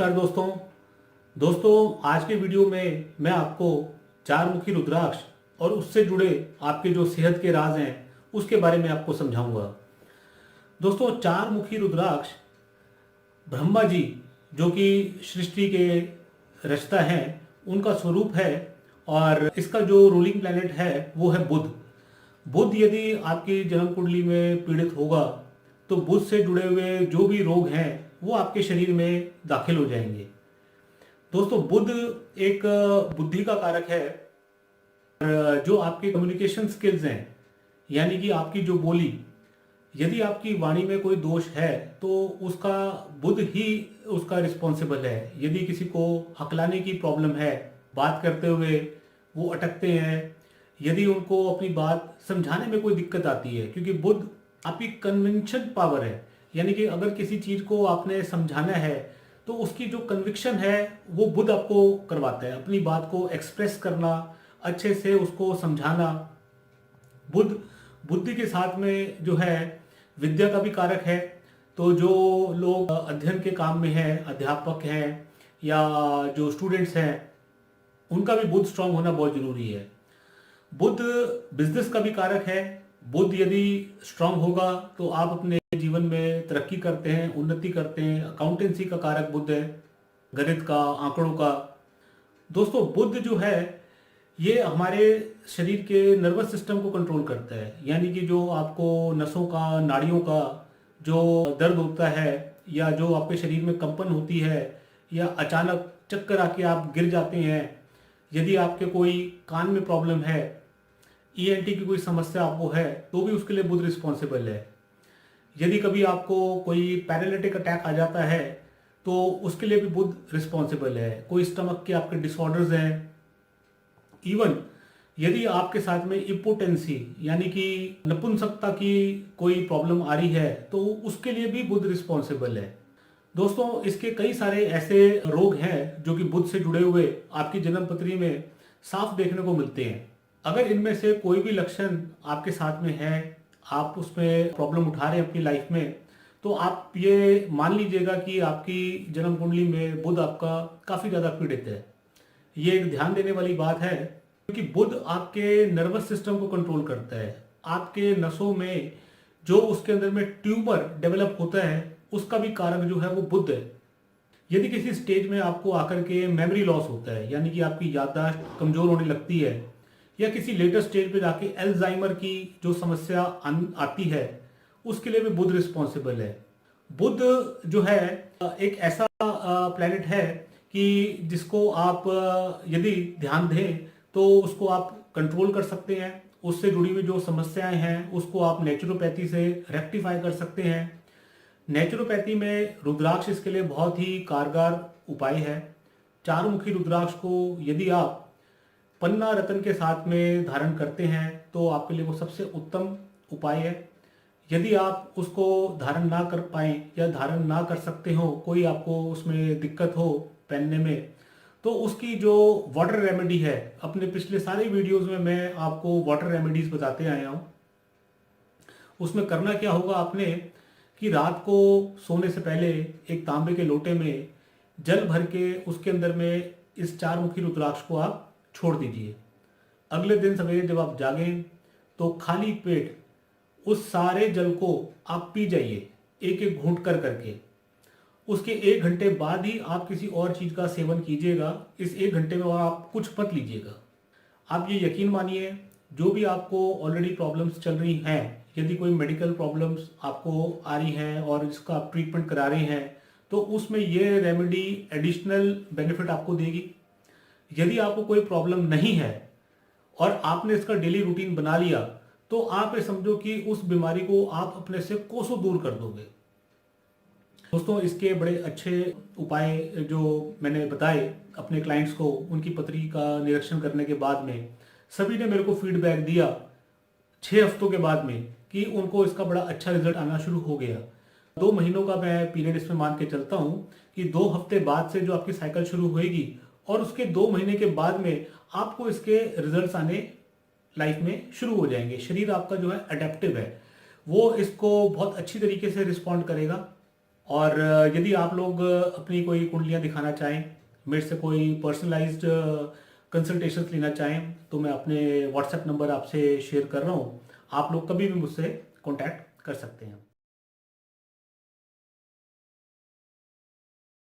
नमस्कार दोस्तों आज के वीडियो में मैं आपको चार मुखी रुद्राक्ष और उससे जुड़े आपके जो सेहत के राज हैं उसके बारे में आपको समझाऊंगा। दोस्तों, चार मुखी रुद्राक्ष ब्रह्मा जी जो कि सृष्टि के रचता हैं उनका स्वरूप है और इसका जो रूलिंग प्लैनेट है वो है बुध। बुध यदि आपकी जन्म कुंडली में पीड़ित होगा तो बुध से जुड़े हुए जो भी रोग हैं वो आपके शरीर में दाखिल हो जाएंगे। दोस्तों, बुध एक बुद्धि का कारक है और जो आपके कम्युनिकेशन स्किल्स हैं यानी कि आपकी जो बोली, यदि आपकी वाणी में कोई दोष है तो उसका बुध ही उसका रिस्पॉन्सिबल है। यदि किसी को हकलाने की प्रॉब्लम है, बात करते हुए वो अटकते हैं, यदि उनको अपनी बात समझाने में कोई दिक्कत आती है, क्योंकि बुध आपकी कन्विंशन पावर है, यानी कि अगर किसी चीज को आपने समझाना है तो उसकी जो कन्विक्शन है वो बुध आपको करवाता है। अपनी बात को एक्सप्रेस करना, अच्छे से उसको समझाना। बुध बुद्धि के साथ में जो है विद्या का भी कारक है। तो जो लोग अध्ययन के काम में हैं, अध्यापक हैं या जो स्टूडेंट्स हैं, उनका भी बुध स्ट्रांग होना बहुत जरूरी है। बुध बिजनेस का भी कारक है। बुध यदि स्ट्रांग होगा तो आप अपने जीवन में तरक्की करते हैं, उन्नति करते हैं। अकाउंटेंसी का कारक बुध है, गणित का, आंकड़ों का। दोस्तों, बुध जो है ये हमारे शरीर के नर्वस सिस्टम को कंट्रोल करता है, यानी कि जो आपको नसों का, नाड़ियों का जो दर्द होता है या जो आपके शरीर में कंपन होती है या अचानक चक्कर आके आप गिर जाते हैं, यदि आपके कोई कान में प्रॉब्लम है, ईएनटी की कोई समस्या आपको है, तो भी उसके लिए बुध रिस्पॉन्सिबल है। यदि कभी आपको कोई पैरालिटिक अटैक आ जाता है तो उसके लिए भी बुध रिस्पॉन्सिबल है। कोई स्टमक के आपके डिसऑर्डर्स हैं, इवन यदि आपके साथ में इम्पोटेंसी यानी कि नपुंसकता की कोई प्रॉब्लम आ रही है तो उसके लिए भी बुध रिस्पॉन्सिबल है। दोस्तों, इसके कई सारे ऐसे रोग हैं जो कि बुध से जुड़े हुए आपकी जन्म पत्री में साफ देखने को मिलते हैं। अगर इनमें से कोई भी लक्षण आपके साथ में है, आप उसमें प्रॉब्लम उठा रहे हैं अपनी लाइफ में, तो आप ये मान लीजिएगा कि आपकी जन्म कुंडली में बुध आपका काफी ज्यादा पीड़ित है। ये एक ध्यान देने वाली बात है, क्योंकि बुध आपके नर्वस सिस्टम को कंट्रोल करता है। आपके नसों में जो उसके अंदर में ट्यूमर डेवलप होता है उसका भी कारक जो है वो बुध है। यदि किसी स्टेज में आपको आकर के मेमोरी लॉस होता है, यानी कि आपकी याददाश्त कमजोर होने लगती है, या किसी लेटेस्ट स्टेज पे जाके एल्जाइमर की जो समस्या आती है, उसके लिए भी बुध रिस्पॉन्सिबल है। बुध जो है एक ऐसा प्लैनेट है कि जिसको आप यदि ध्यान दें तो उसको आप कंट्रोल कर सकते हैं। उससे जुड़ी हुई जो समस्याएं हैं उसको आप नेचुरोपैथी से रेक्टिफाई कर सकते हैं। नेचुरोपैथी में रुद्राक्ष इसके लिए बहुत ही कारगर उपाय है। चार मुखी रुद्राक्ष को यदि आप पन्ना रतन के साथ में धारण करते हैं तो आपके लिए वो सबसे उत्तम उपाय है। यदि आप उसको धारण ना कर पाए या धारण ना कर सकते हो, कोई आपको उसमें दिक्कत हो पहनने में, तो उसकी जो वाटर रेमेडी है, अपने पिछले सारे वीडियोस में मैं आपको वाटर रेमेडीज बताते आया हूँ। उसमें करना क्या होगा आपने कि रात को सोने से पहले एक तांबे के लोटे में जल भर के उसके अंदर में इस चार मुखी रुद्राक्ष को आप छोड़ दीजिए। अगले दिन सवेरे जब आप जागें तो खाली पेट उस सारे जल को आप पी जाइए, एक एक घूंट कर करके। उसके 1 घंटे बाद ही आप किसी और चीज का सेवन कीजिएगा। इस 1 घंटे में आप कुछ मत लीजिएगा। आप ये यकीन मानिए, जो भी आपको ऑलरेडी प्रॉब्लम्स चल रही हैं, यदि कोई मेडिकल प्रॉब्लम्स आपको आ रही हैं और इसका आप ट्रीटमेंट करा रहे हैं, तो उसमें ये रेमेडी एडिशनल बेनिफिट आपको देगी। यदि आपको कोई प्रॉब्लम नहीं है और आपने इसका डेली रूटीन बना लिया, तो आप ये समझो कि उस बीमारी को आप अपने से कोसों दूर कर दोगे। दोस्तों, इसके बड़े अच्छे उपाय जो मैंने बताए अपने क्लाइंट्स को, उनकी पत्री का निरीक्षण करने के बाद में सभी ने मेरे को फीडबैक दिया 6 हफ्तों के बाद में कि उनको इसका बड़ा अच्छा रिजल्ट आना शुरू हो गया। 2 महीनों का मैं पीरियड इसमें मान के चलता हूं कि 2 हफ्ते बाद से जो आपकी साइकिल शुरू होगी और उसके 2 महीने के बाद में आपको इसके रिजल्ट्स आने लाइफ में शुरू हो जाएंगे। शरीर आपका जो है अडेप्टिव है, वो इसको बहुत अच्छी तरीके से रिस्पॉन्ड करेगा और यदि आप लोग अपनी कोई कुंडलियाँ दिखाना चाहें, मेरे से कोई पर्सनलाइज्ड कंसल्टेशन लेना चाहें, तो मैं अपने व्हाट्सएप नंबर आपसे शेयर कर रहा हूँ। आप लोग कभी भी मुझसे कॉन्टैक्ट कर सकते हैं।